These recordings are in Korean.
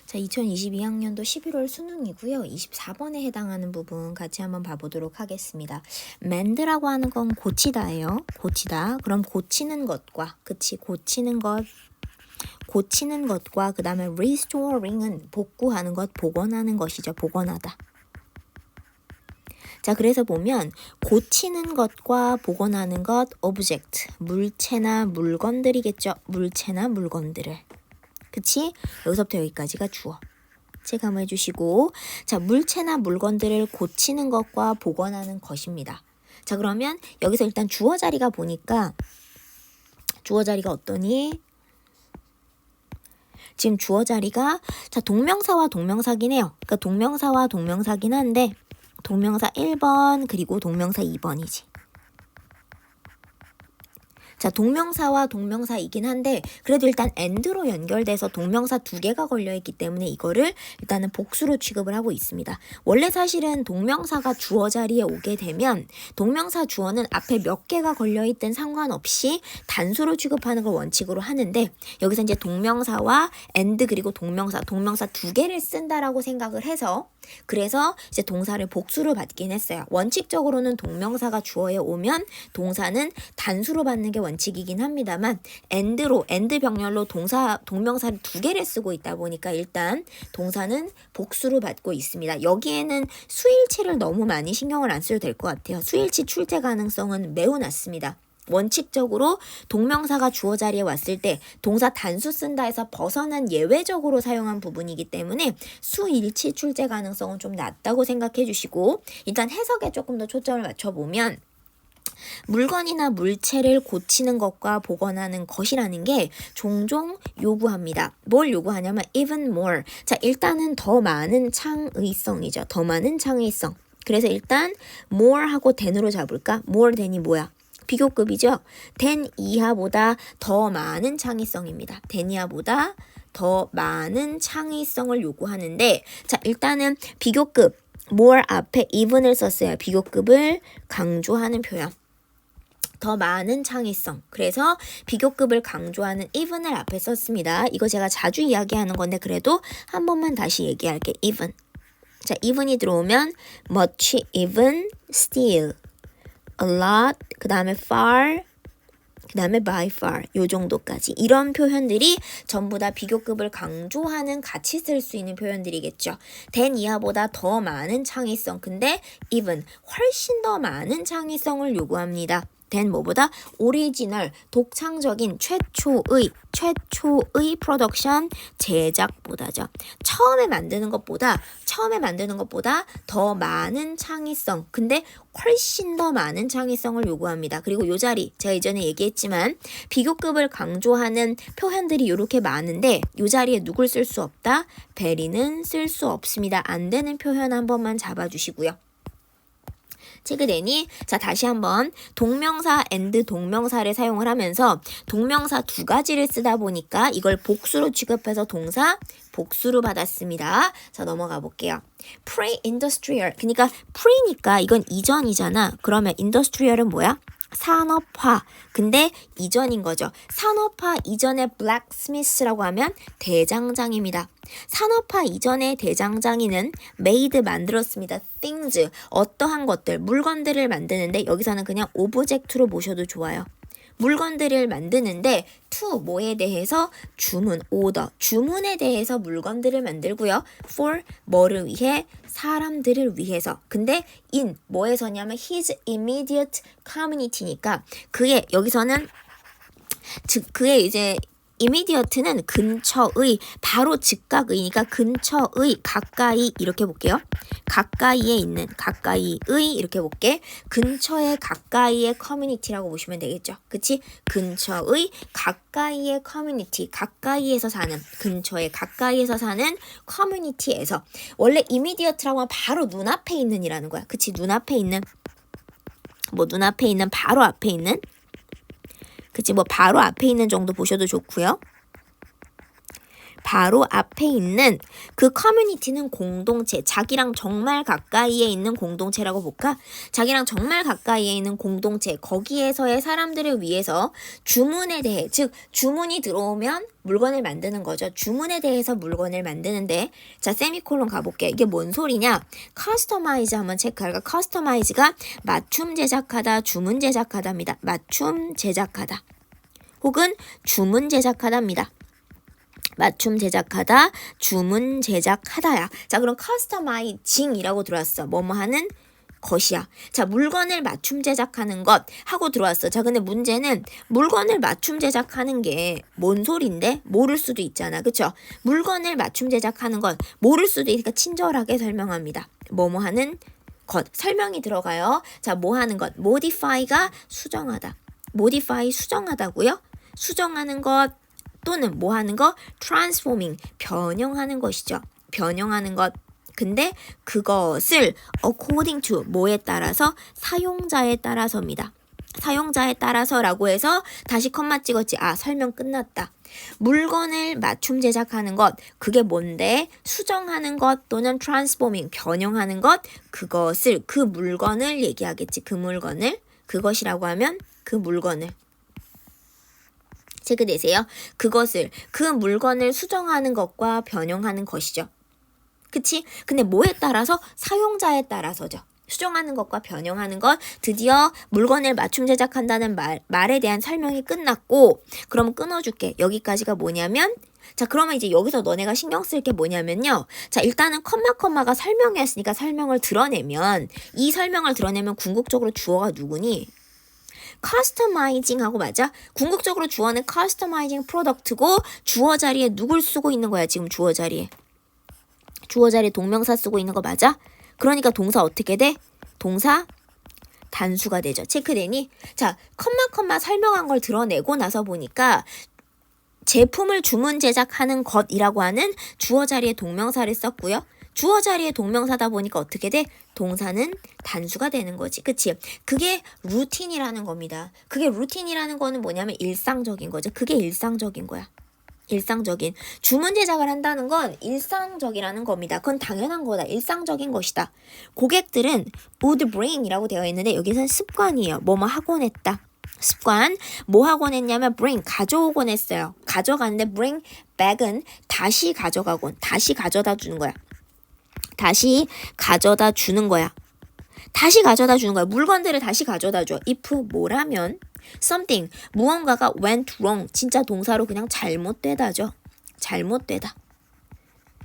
자, 2022학년도 11월 수능이고요. 24번에 해당하는 부분 같이 한번 봐보도록 하겠습니다. mend라고 하는 건 고치다예요. 고치다. 그럼 고치는 것과, 고치는 것과 그 다음에 restoring은 복구하는 것, 복원하는 것이죠. 복원하다. 자, 그래서 보면 고치는 것과 복원하는 것, object, 물체나 물건들이겠죠. 물체나 물건들을. 그치? 여기서부터 여기까지가 주어. 체감해 주시고, 자, 물체나 물건들을 고치는 것과 복원하는 것입니다. 자, 그러면 여기서 일단 주어 자리가 보니까 주어 자리가 어떠니? 지금 주어 자리가 자, 동명사와 동명사긴 해요. 그러니까 동명사와 동명사긴 한데 동명사 1번 그리고 동명사 2번이지. 자, 동명사와 동명사이긴 한데 그래도 일단 and로 연결돼서 동명사 두 개가 걸려있기 때문에 이거를 일단은 복수로 취급을 하고 있습니다. 원래 사실은 동명사가 주어 자리에 오게 되면 동명사 주어는 앞에 몇 개가 걸려있든 상관없이 단수로 취급하는 걸 원칙으로 하는데 여기서 이제 동명사와 and 그리고 동명사 두 개를 쓴다라고 생각을 해서 그래서 이제 동사를 복수로 받긴 했어요. 원칙적으로는 동명사가 주어에 오면 동사는 단수로 받는 게 원칙이긴 합니다만 and 병렬로 동명사를 두 개를 쓰고 있다 보니까 일단 동사는 복수로 받고 있습니다. 여기에는 수일치를 너무 많이 신경을 안 써도 될 것 같아요. 수일치 출제 가능성은 매우 낮습니다. 원칙적으로 동명사가 주어 자리에 왔을 때 동사 단수 쓴다 해서 벗어난 예외적으로 사용한 부분이기 때문에 수일치 출제 가능성은 좀 낮다고 생각해 주시고 일단 해석에 조금 더 초점을 맞춰보면 물건이나 물체를 고치는 것과 복원하는 것이라는 게 종종 요구합니다. 뭘 요구하냐면 even more. 자, 일단은 더 많은 창의성이죠. 더 많은 창의성. 그래서 일단 more 하고 than으로 잡을까? more than이 뭐야? 비교급이죠. than 이하보다 더 많은 창의성입니다. than 이하보다 더 많은 창의성을 요구하는데 자, 일단은 비교급 more 앞에 even을 썼어요. 비교급을 강조하는 표현. 더 많은 창의성. 그래서 비교급을 강조하는 even을 앞에 썼습니다. 이거 제가 자주 이야기하는 건데 그래도 한 번만 다시 얘기할게. even. 자, even이 들어오면 much, even, still, a lot, 그 다음에 far, 그 다음에 by far 요 정도까지 이런 표현들이 전부 다 비교급을 강조하는 같이 쓸 수 있는 표현들이겠죠. than 이하보다 더 많은 창의성. 근데 even 훨씬 더 많은 창의성을 요구합니다. than 뭐보다 오리지널 독창적인 최초의 프로덕션 제작보다죠. 처음에 만드는 것보다 더 많은 창의성. 근데 훨씬 더 많은 창의성을 요구합니다. 그리고 요 자리 제가 이전에 얘기했지만 비교급을 강조하는 표현들이 이렇게 많은데 요 자리에 누굴 쓸 수 없다? very는 쓸 수 없습니다. 안 되는 표현 한 번만 잡아주시고요. 체크되니? 자, 다시 한번 동명사 and 동명사를 사용을 하면서 동명사 두 가지를 쓰다 보니까 이걸 복수로 취급해서 동사 복수로 받았습니다. 자, 넘어가 볼게요. pre-industrial. 그러니까 pre니까 이건 이전이잖아. 그러면 industrial은 뭐야? 산업화. 근데 이전인 거죠. 산업화 이전의 blacksmith라고 하면 대장장입니다. 산업화 이전의 대장장이는 made 만들었습니다. things 어떠한 것들 물건들을 만드는데 여기서는 그냥 오브젝트로 보셔도 좋아요. 물건들을 만드는데 to 뭐에 대해서 주문 order 주문에 대해서 물건들을 만들고요. for 뭐를 위해 사람들을 위해서. 근데 in 뭐에서냐면 his immediate community니까 그의 여기서는 즉 그의 이제 immediate는 근처의 바로 즉각의니까 근처의 가까이 이렇게 볼게요. 가까이에 있는 가까이의 이렇게 볼게. 근처에 가까이의 커뮤니티라고 보시면 되겠죠. 그치? 근처의 가까이의 커뮤니티 가까이에서 사는 근처에 가까이에서 사는 커뮤니티에서 원래 immediate라고 하면 바로 눈앞에 있는 이라는 거야. 그치? 눈앞에 있는 눈앞에 있는 바로 앞에 있는 그치? 바로 앞에 있는 정도 보셔도 좋고요. 바로 앞에 있는 그 커뮤니티는 공동체, 자기랑 정말 가까이에 있는 공동체라고 볼까? 자기랑 정말 가까이에 있는 공동체, 거기에서의 사람들을 위해서 주문에 대해, 즉 주문이 들어오면 물건을 만드는 거죠. 주문에 대해서 물건을 만드는데, 자, 세미콜론 가볼게. 이게 뭔 소리냐? 커스터마이즈 한번 체크할까? 커스터마이즈가 맞춤 제작하다, 주문 제작하다입니다. 맞춤 제작하다. 혹은 주문 제작하다입니다. 맞춤 제작하다, 주문 제작하다야. 자, 그럼 커스터마이징이라고 들어왔어. 뭐뭐 하는 것이야. 자, 물건을 맞춤 제작하는 것 하고 들어왔어. 자, 근데 문제는 물건을 맞춤 제작하는 게 뭔 소린데? 모를 수도 있잖아. 그쵸? 물건을 맞춤 제작하는 것 모를 수도 있으니까 친절하게 설명합니다. 뭐뭐 하는 것. 설명이 들어가요. 자, 뭐 하는 것. modify가 수정하다. modify 수정하다고요? 수정하는 것 또는 뭐 하는 거? transforming, 변형하는 것이죠. 변형하는 것. 근데 그것을 according to, 뭐에 따라서? 사용자에 따라서입니다. 사용자에 따라서라고 해서 다시 컴마 찍었지. 아, 설명 끝났다. 물건을 맞춤 제작하는 것, 그게 뭔데? 수정하는 것 또는 transforming, 변형하는 것, 그것을, 그 물건을 얘기하겠지. 그 물건을. 그것이라고 하면 그 물건을. 체크되세요? 그것을, 그 물건을 수정하는 것과 변형하는 것이죠. 그치? 근데 뭐에 따라서? 사용자에 따라서죠. 수정하는 것과 변형하는 것, 드디어 물건을 맞춤 제작한다는 말에 대한 설명이 끝났고, 그럼 끊어줄게. 여기까지가 뭐냐면, 자, 그러면 이제 여기서 너네가 신경 쓸 게 뭐냐면요. 자, 일단은 컴마가 설명이었으니까 설명을 드러내면, 이 설명을 드러내면 궁극적으로 주어가 누구니? 커스터마이징 하고 맞아? 궁극적으로 주어는 커스터마이징 프로덕트고 주어 자리에 누굴 쓰고 있는 거야, 지금 주어 자리에. 주어 자리에 동명사 쓰고 있는 거 맞아? 그러니까 동사 어떻게 돼? 동사 단수가 되죠. 체크되니? 자, 컴마 설명한 걸 드러내고 나서 보니까 제품을 주문 제작하는 것이라고 하는 주어 자리에 동명사를 썼고요. 주어 자리에 동명사다 보니까 어떻게 돼? 동사는 단수가 되는 거지. 그치? 그게 루틴이라는 겁니다. 그게 루틴이라는 거는 뭐냐면 일상적인 거죠. 그게 일상적인 거야. 일상적인. 주문 제작을 한다는 건 일상적이라는 겁니다. 그건 당연한 거다. 일상적인 것이다. 고객들은 would bring이라고 되어 있는데 여기서는 습관이에요. 뭐뭐 하곤 했다. 습관. 뭐 하곤 했냐면 bring, 가져오곤 했어요. 가져가는데 bring back은 다시 가져가곤, 다시 가져다 주는 거야. 다시 가져다 주는 거야. 다시 가져다 주는 거야. 물건들을 다시 가져다 줘. if 뭐라면 something, 무언가가 went wrong, 진짜 동사로 그냥 잘못되다죠. 잘못되다.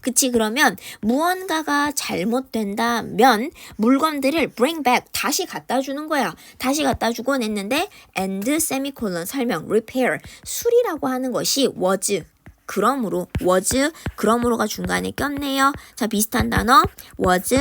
그치? 그러면 무언가가 잘못된다면 물건들을 bring back, 다시 갖다 주는 거야. 다시 갖다 주곤 했는데 and semicolon 설명, repair, 수리라고 하는 것이 was, 그러므로, was, 그러므로가 중간에 꼈네요. 자, 비슷한 단어 was,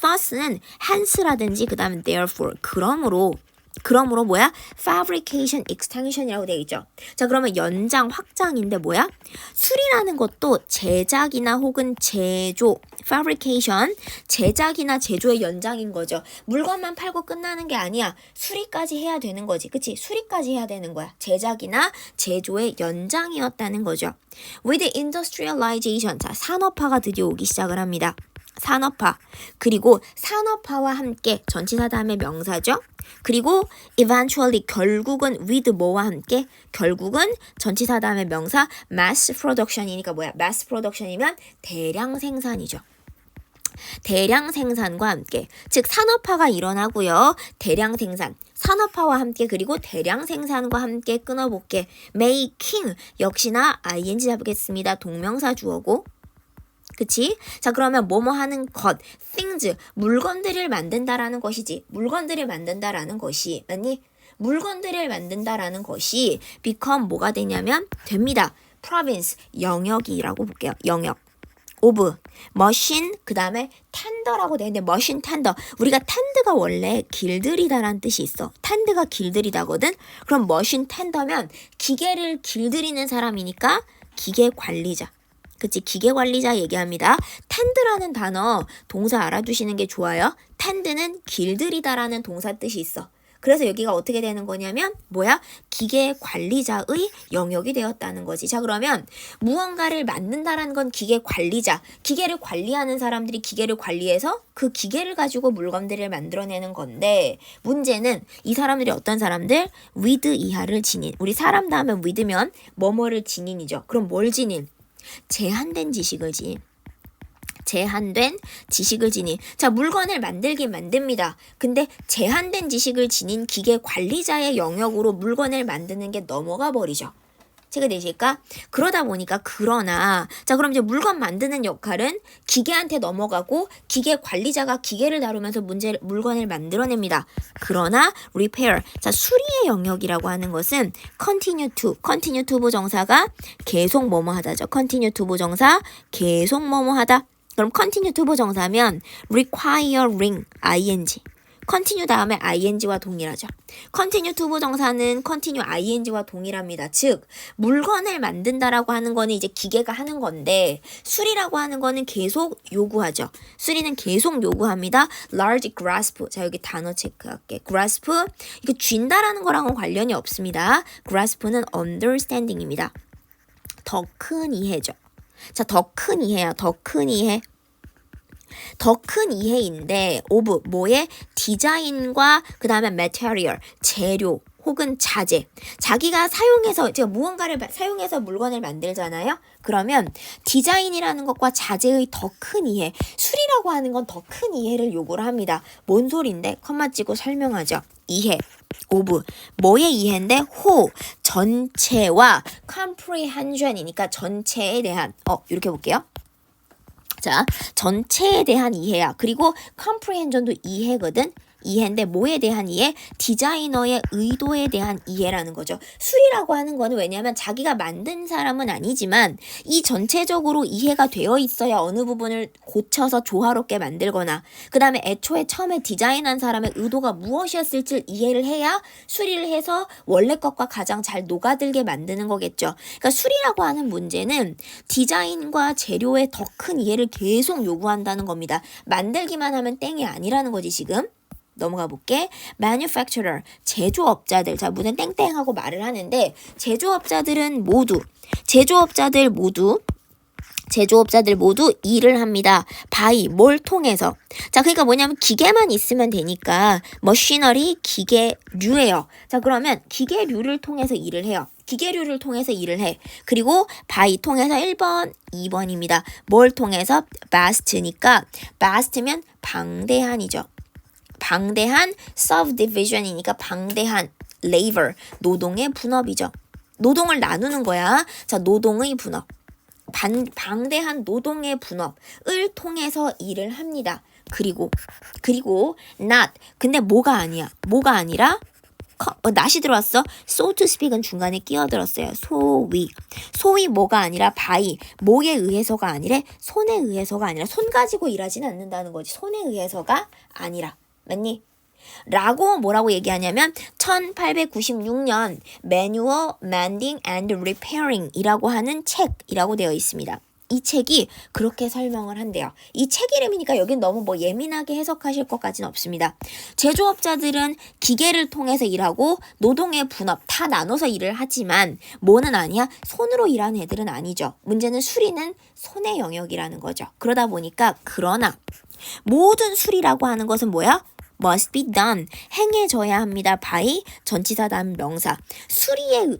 thus는 hence라든지 그 다음에 therefore, 그러므로 뭐야? fabrication, extension이라고 되어 있죠. 자, 그러면 연장, 확장인데 뭐야? 수리라는 것도 제작이나 혹은 제조, fabrication, 제작이나 제조의 연장인 거죠. 물건만 팔고 끝나는 게 아니야. 수리까지 해야 되는 거지. 그치? 수리까지 해야 되는 거야. 제작이나 제조의 연장이었다는 거죠. With industrialization, 자, 산업화가 드디어 오기 시작을 합니다. 산업화. 그리고 산업화와 함께 전치사 다음에 명사죠. 그리고 eventually, 결국은 with 뭐와 함께, 결국은 전치사 다음에 명사 mass production이니까 뭐야? mass production이면 대량 생산이죠. 대량 생산과 함께, 즉 산업화가 일어나고요. 대량 생산, 산업화와 함께, 그리고 대량 생산과 함께 끊어볼게. making 역시나 ing 잡겠습니다. 동명사 주어고. 그치? 자, 그러면 뭐뭐 하는 것, things, 물건들을 만든다라는 것이지. 물건들을 만든다라는 것이, 아니, 물건들을 만든다라는 것이 become 뭐가 되냐면 됩니다. province, 영역이라고 볼게요. 영역. of, machine, 그 다음에 tender라고 되어 있는데 machine tender. 우리가 tender가 원래 길들이다라는 뜻이 있어. tender가 길들이다거든. 그럼 machine tender면 기계를 길들이는 사람이니까 기계 관리자. 그치? 기계 관리자 얘기합니다. tend라는 단어 동사 알아두시는 게 좋아요. tend는 길들이다라는 동사 뜻이 있어. 그래서 여기가 어떻게 되는 거냐면 뭐야? 기계 관리자의 영역이 되었다는 거지. 자, 그러면 무언가를 만든다라는 건 기계 관리자, 기계를 관리하는 사람들이 기계를 관리해서 그 기계를 가지고 물건들을 만들어내는 건데, 문제는 이 사람들이 어떤 사람들? with 이하를 지닌. 우리 사람 다음에 with면 뭐뭐를 지닌이죠. 그럼 뭘 지닌? 제한된 지식을 지닌. 제한된 지식을 지닌. 자, 물건을 만들긴 만듭니다. 근데 제한된 지식을 지닌 기계 관리자의 영역으로 물건을 만드는 게 넘어가 버리죠. 체크 되실까? 그러다 보니까 자, 그럼 이제 물건 만드는 역할은 기계한테 넘어가고 기계 관리자가 기계를 다루면서 물건을 만들어냅니다. 그러나 repair, 자, 수리의 영역이라고 하는 것은 continue to 부정사가 계속 뭐뭐 하다죠. continue to 부정사 계속 뭐뭐 하다. 그럼 continue to 부정사면 requiring ing. continue 다음에 ing와 동일하죠. continue to 부정사는 continue ing와 동일합니다. 즉 물건을 만든다라고 하는 거는 이제 기계가 하는 건데, 수리라고 하는 거는 계속 요구하죠. 수리는 계속 요구합니다. large grasp. 자, 여기 단어 체크할게. grasp, 이거 쥔다라는 거랑은 관련이 없습니다. grasp는 understanding입니다. 더 큰 이해죠. 자, 더 큰 이해야. 더 큰 이해. 더 큰 이해인데 of 뭐의 디자인과 그 다음에 material 재료 혹은 자재, 자기가 사용해서 제가 무언가를 사용해서 물건을 만들잖아요. 그러면 디자인이라는 것과 자재의 더 큰 이해, 수리라고 하는 건 더 큰 이해를 요구를 합니다. 뭔 소린데? 컴마 찍고 설명하죠. 이해 of 뭐의 이해인데 전체와 comprehension이니까 전체에 대한 이렇게 볼게요. 자, 전체에 대한 이해야. 그리고 comprehension도 이해거든. 이해인데 뭐에 대한 이해? 디자이너의 의도에 대한 이해라는 거죠. 수리라고 하는 거는 왜냐하면 자기가 만든 사람은 아니지만 이 전체적으로 이해가 되어 있어야 어느 부분을 고쳐서 조화롭게 만들거나 그 다음에 애초에 처음에 디자인한 사람의 의도가 무엇이었을지 이해를 해야 수리를 해서 원래 것과 가장 잘 녹아들게 만드는 거겠죠. 그러니까 수리라고 하는 문제는 디자인과 재료의 더 큰 이해를 계속 요구한다는 겁니다. 만들기만 하면 땡이 아니라는 거지 지금. 넘어가 볼게. manufacturer, 제조업자들. 자, 무슨 땡땡하고 말을 하는데 제조업자들 모두 일을 합니다. by 뭘 통해서. 자, 그러니까 뭐냐면 기계만 있으면 되니까 머시너리 기계류예요. 자, 그러면 기계류를 통해서 일을 해요. 기계류를 통해서 일을 해. 그리고 by 통해서 1번, 2번입니다. 뭘 통해서? vast니까 vast면 방대한이죠. 방대한 subdivision이니까 방대한 labor, 노동의 분업이죠. 노동을 나누는 거야. 자, 노동의 분업. 방대한 노동의 분업을 통해서 일을 합니다. 그리고 not. 근데 뭐가 아니라 not이 들어왔어. so to speak은 중간에 끼어들었어요. 소위 뭐가 아니라 by 뭐에 의해서가 아니래. 손에 의해서가 아니라 손 가지고 일하지는 않는다는 거지. 손에 의해서가 아니라. 맞니? 라고 뭐라고 얘기하냐면 1896년 Manual Mending and Repairing 이라고 하는 책이라고 되어 있습니다. 이 책이 그렇게 설명을 한대요. 이 책 이름이니까 여긴 너무 예민하게 해석하실 것까지는 없습니다. 제조업자들은 기계를 통해서 일하고 노동의 분업 다 나눠서 일을 하지만 뭐는 아니야? 손으로 일하는 애들은 아니죠. 문제는 수리는 손의 영역이라는 거죠. 그러다 보니까 그러나 모든 수리라고 하는 것은 뭐야? must be done. 행해져야 합니다. by 전치사 다음 명사. 손에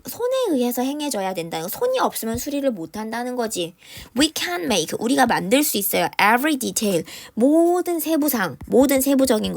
의해서 행해져야 된다. 손이 없으면 수리를 못 한다는 거지. We can make. 우리가 만들 수 있어요. Every detail. 모든 세부적인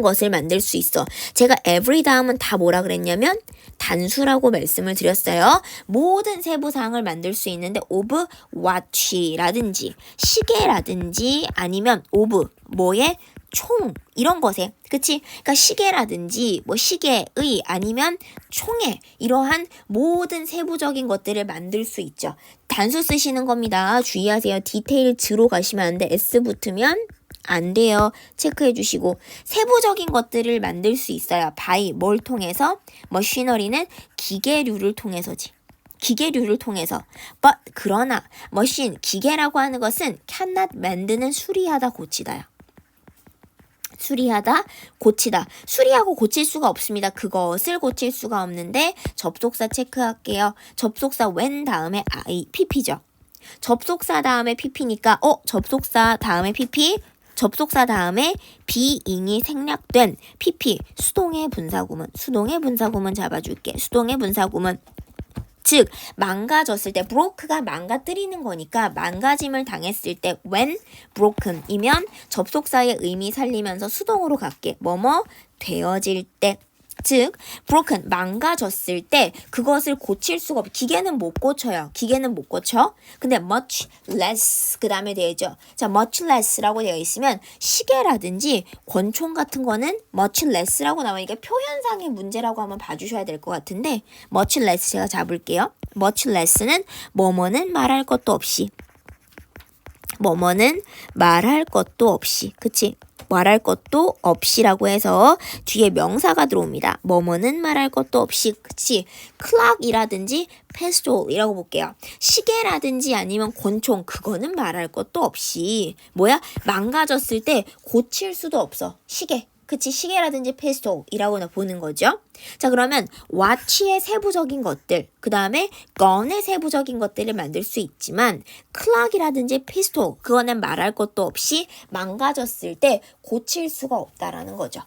것을 만들 수 있어. 제가 every 다음은 다 뭐라 그랬냐면 단수라고 말씀을 드렸어요. 모든 세부사항을 만들 수 있는데 of watch라든지 시계라든지 아니면 of 뭐의 총 이런 것에 그치? 그러니까 시계라든지 시계의 아니면 총의 이러한 모든 세부적인 것들을 만들 수 있죠. 단수 쓰시는 겁니다. 주의하세요. 디테일 즈로 가시면 안 돼. S 붙으면 안 돼요. 체크해 주시고 세부적인 것들을 만들 수 있어요. by 뭘 통해서? 머시너리는 기계류를 통해서지. 기계류를 통해서. but 그러나 머신 기계라고 하는 것은 cannot 만드는 수리하다 고치다요. 수리하다, 고치다. 수리하고 고칠 수가 없습니다. 그것을 고칠 수가 없는데 접속사 체크할게요. 접속사 when 다음에 pp죠. 접속사 다음에 pp니까 접속사 다음에 pp, 접속사 다음에 being이 생략된 pp, 수동의 분사구문. 수동의 분사구문 잡아줄게. 수동의 분사구문. 즉 망가졌을 때 broke가 망가뜨리는 거니까 망가짐을 당했을 때 when broken이면 접속사의 의미 살리면서 수동으로 갈게. 뭐뭐 되어질 때. 즉 broken 망가졌을 때 그것을 고칠 수가 없어. 기계는 못 고쳐요. 기계는 못 고쳐. 근데 much less 그 다음에 되죠. 자 much less라고 되어 있으면 시계라든지 권총 같은 거는 much less라고 나오니까 표현상의 문제라고 한번 봐주셔야 될 것 같은데 much less 제가 잡을게요. much less는 뭐뭐는 말할 것도 없이, 뭐뭐는 말할 것도 없이, 그치? 말할 것도 없이라고 해서 뒤에 명사가 들어옵니다. 뭐뭐는 말할 것도 없이, 그치? clock이라든지 pistol이라고 볼게요. 시계라든지 아니면 권총, 그거는 말할 것도 없이 뭐야? 망가졌을 때 고칠 수도 없어. 시계. 그치? 시계라든지 pistol이라고 보는 거죠. 자 그러면 watch의 세부적인 것들, 그 다음에 gun의 세부적인 것들을 만들 수 있지만 clock이라든지 pistol, 그거는 말할 것도 없이 망가졌을 때 고칠 수가 없다라는 거죠.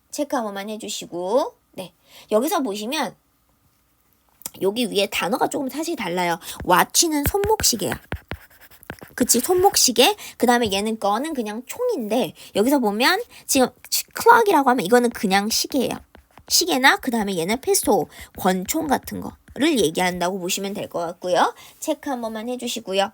체크 한 번만 해주시고, 네, 여기서 보시면 여기 위에 단어가 조금 사실 달라요. watch는 손목시계야. 그치? 손목시계. 그 다음에 얘는 gun은 그냥 총인데 여기서 보면 지금 clock이라고 하면 이거는 그냥 시계예요. 시계나 그 다음에 얘는 pistol, 권총 같은 거를 얘기한다고 보시면 될 것 같고요. 체크 한 번만 해주시고요.